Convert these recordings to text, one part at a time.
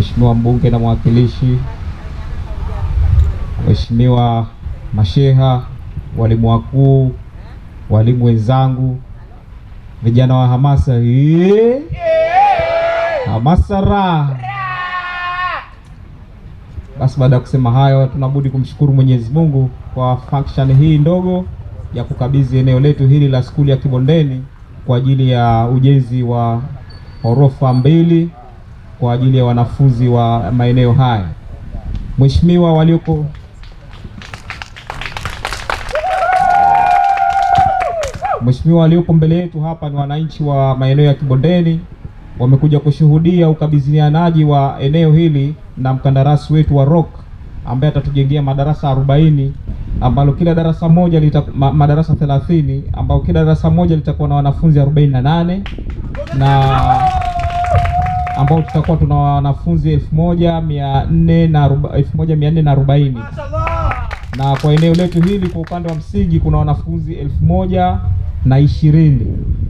Mheshimiwa mbunge na mwakilishi, Mheshimiwa masheha, walimu wakuu, walimu wenzangu, vijana wa hamasa hamasa raha. Basi baada ya kusema hayo, tunabudi kumshukuru Mwenyezi Mungu kwa function hii ndogo ya kukabidhi eneo letu hili la skuli ya Kibondeni kwa ajili ya ujenzi wa ghorofa 2 kwa ajili ya wanafunzi wa maeneo haya. Mheshimiwa walioko mbele yetu hapa ni wananchi wa maeneo ya Kibondeni, wamekuja kushuhudia ukabidhianaji wa eneo hili na mkandarasi wetu wa Rock ambaye atatujengea madarasa 40 ambalo kila darasa moja madarasa 30 ambao kila darasa moja litakuwa na wanafunzi 48 na ambao tutakuwa tuna wanafunzi 1440 na kwa eneo letu hili kwa upande wa msingi kuna wanafunzi 1020.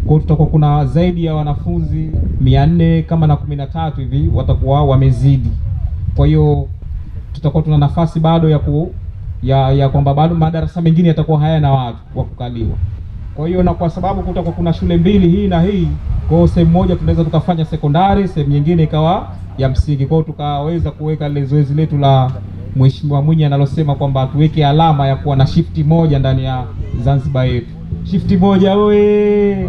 Kwa tutakuwa kuna zaidi ya wanafunzi 400 kama na 13 hivi watakuwa wamezidi. Kwa hiyo tutakuwa tuna nafasi bado ya kwamba bado madarasa mengine yatakuwa hayana watu wa kukaliwa. Kwa hiyo na kwa sababu kutakuwa kuna shule mbili hii na hii, kwa hiyo sehemu moja tunaweza tukafanya sekondari, sehemu nyingine ikawa ya msingi. Kwa hiyo tukaweza kuweka ile zoezi letu la Mheshimiwa Mwinyi analosema kwamba tuweke alama ya kuwa na shifti moja ndani ya Zanzibar yetu. Shifti moja oye!